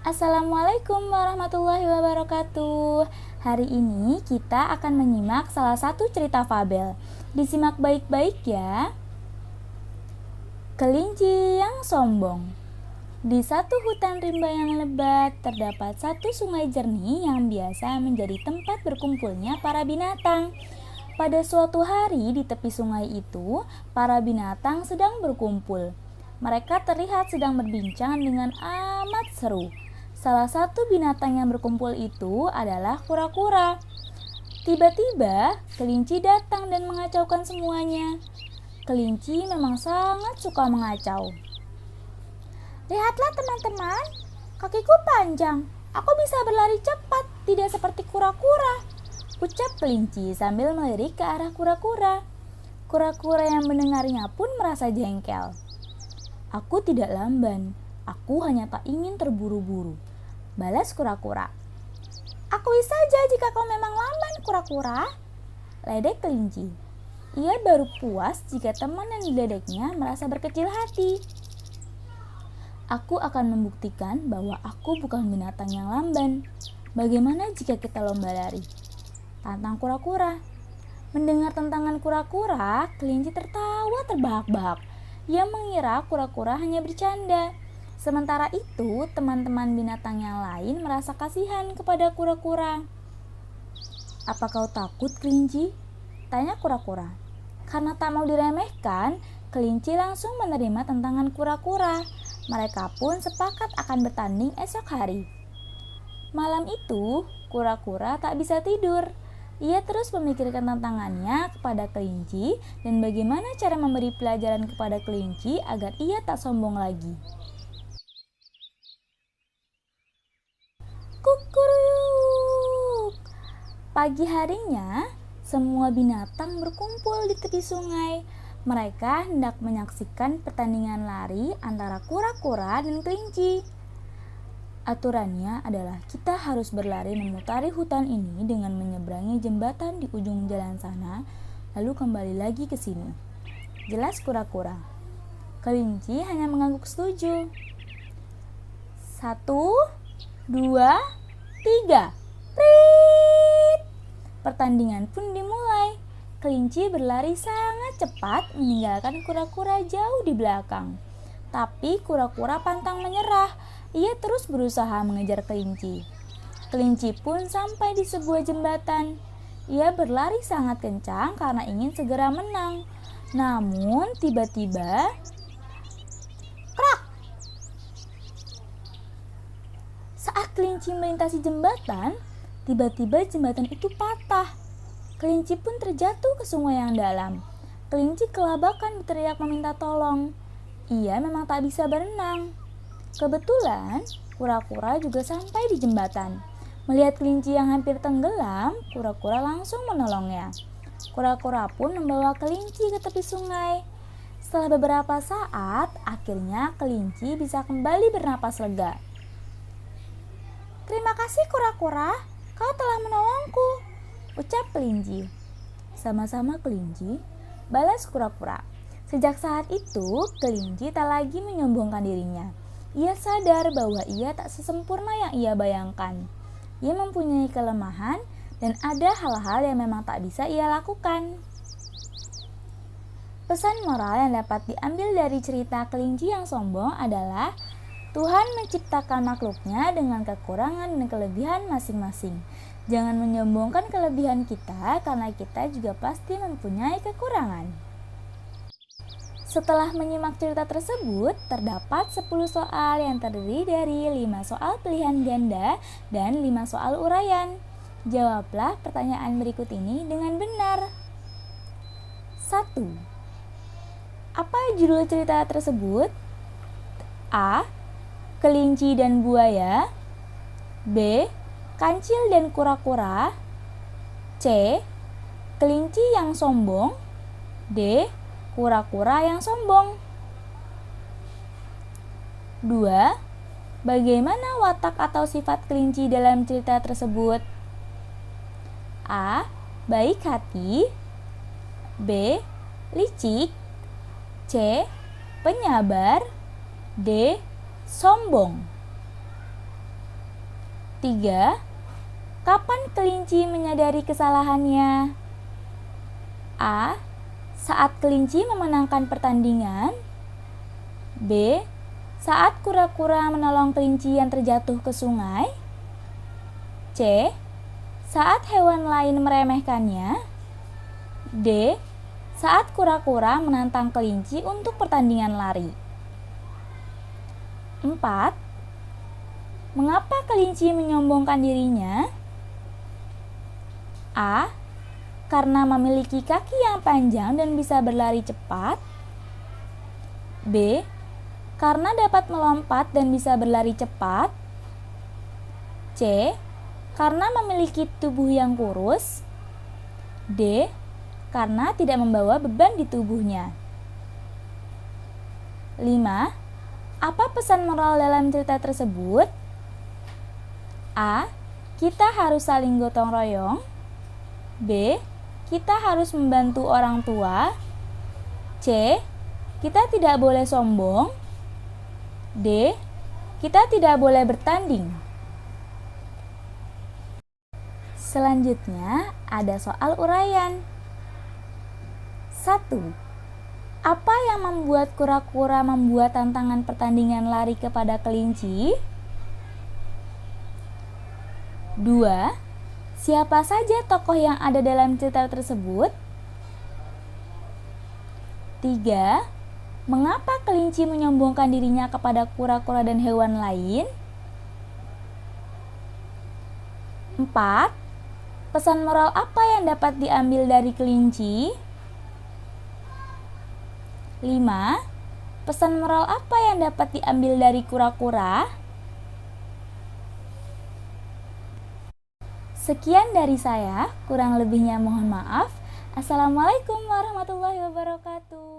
Assalamualaikum warahmatullahi wabarakatuh. Hari ini kita akan menyimak salah satu cerita fabel. Disimak baik-baik ya. Kelinci yang sombong. Di satu hutan rimba yang lebat, terdapat satu sungai jernih yang biasa menjadi tempat berkumpulnya para binatang. Pada suatu hari di tepi sungai itu, para binatang sedang berkumpul. Mereka terlihat sedang berbincang dengan amat seru. Salah satu binatang yang berkumpul itu adalah kura-kura. Tiba-tiba, kelinci datang dan mengacaukan semuanya. Kelinci memang sangat suka mengacau. Lihatlah teman-teman, kakiku panjang. Aku bisa berlari cepat, tidak seperti kura-kura, ucap kelinci sambil melirik ke arah kura-kura. Kura-kura yang mendengarnya pun merasa jengkel. Aku tidak lamban, aku hanya tak ingin terburu-buru, balas kura-kura. Akui saja jika kau memang lamban, kura-kura, ledek kelinci. Ia baru puas jika teman yang diledeknya merasa berkecil hati. Aku akan membuktikan bahwa aku bukan binatang yang lamban. Bagaimana jika kita lomba lari? Tantang kura-kura. Mendengar tantangan kura-kura, kelinci tertawa terbahak-bahak. Ia mengira kura-kura hanya bercanda. Sementara itu, teman-teman binatang yang lain merasa kasihan kepada kura-kura. Apa kau takut, kelinci? Tanya kura-kura. Karena tak mau diremehkan, kelinci langsung menerima tantangan kura-kura. Mereka pun sepakat akan bertanding esok hari. Malam itu, kura-kura tak bisa tidur. Ia terus memikirkan tantangannya kepada kelinci dan bagaimana cara memberi pelajaran kepada kelinci agar ia tak sombong lagi. Kukuruyuk. Pagi harinya, semua binatang berkumpul di tepi sungai. Mereka hendak menyaksikan pertandingan lari antara kura-kura dan kelinci. Aturannya adalah kita harus berlari memutari hutan ini dengan menyeberangi jembatan di ujung jalan sana, lalu kembali lagi ke sini. Jelas kura-kura. Kelinci hanya mengangguk setuju. 1, 2, 3. Prit! Pertandingan pun dimulai. Kelinci berlari sangat cepat meninggalkan kura-kura jauh di belakang. Tapi kura-kura pantang menyerah. Ia terus berusaha mengejar kelinci. Kelinci pun sampai di sebuah jembatan. Ia berlari sangat kencang karena ingin segera menang. Namun tiba-tiba, krak! Saat kelinci melintasi jembatan, tiba-tiba jembatan itu patah. Kelinci pun terjatuh ke sungai yang dalam. Kelinci kelabakan berteriak meminta tolong. Ia memang tak bisa berenang. Kebetulan, kura-kura juga sampai di jembatan. Melihat kelinci yang hampir tenggelam, kura-kura langsung menolongnya. Kura-kura pun membawa kelinci ke tepi sungai. Setelah beberapa saat, akhirnya kelinci bisa kembali bernapas lega. Terima kasih kura-kura, kau telah menolongku, ucap kelinci. Sama-sama kelinci, balas kura-kura. Sejak saat itu, kelinci tak lagi menyombongkan dirinya. Ia sadar bahwa ia tak sesempurna yang ia bayangkan. Ia mempunyai kelemahan dan ada hal-hal yang memang tak bisa ia lakukan. Pesan moral yang dapat diambil dari cerita kelinci yang sombong adalah Tuhan menciptakan makhluknya dengan kekurangan dan kelebihan masing-masing. Jangan menyombongkan kelebihan kita karena kita juga pasti mempunyai kekurangan. Setelah menyimak cerita tersebut, terdapat 10 soal yang terdiri dari 5 soal pilihan ganda dan 5 soal uraian. Jawablah pertanyaan berikut ini dengan benar. 1. Apa judul cerita tersebut? A. Kelinci dan buaya. B. Kancil dan kura-kura. C. Kelinci yang sombong. D. Kura-kura yang sombong. 2. Bagaimana watak atau sifat kelinci dalam cerita tersebut? A. Baik hati. B. Licik. C. Penyabar. D. Sombong. 3. Kapan kelinci menyadari kesalahannya? A. Saat kelinci memenangkan pertandingan. B. Saat kura-kura menolong kelinci yang terjatuh ke sungai. C. Saat hewan lain meremehkannya. D. Saat kura-kura menantang kelinci untuk pertandingan lari. 4. Mengapa kelinci menyombongkan dirinya? A. Karena memiliki kaki yang panjang dan bisa berlari cepat. B. Karena dapat melompat dan bisa berlari cepat. C. Karena memiliki tubuh yang kurus. D. Karena tidak membawa beban di tubuhnya. 5. Apa pesan moral dalam cerita tersebut? A. Kita harus saling gotong royong. B. Kita harus membantu orang tua. C. Kita tidak boleh sombong. D. Kita tidak boleh bertanding. Selanjutnya ada soal uraian. 1. Apa yang membuat kura-kura membuat tantangan pertandingan lari kepada kelinci? 2. Siapa saja tokoh yang ada dalam cerita tersebut? 3. Mengapa kelinci menyombongkan dirinya kepada kura-kura dan hewan lain? 4. Pesan moral apa yang dapat diambil dari kelinci? 5. Pesan moral apa yang dapat diambil dari kura-kura? Sekian dari saya, kurang lebihnya mohon maaf. Assalamualaikum warahmatullahi wabarakatuh.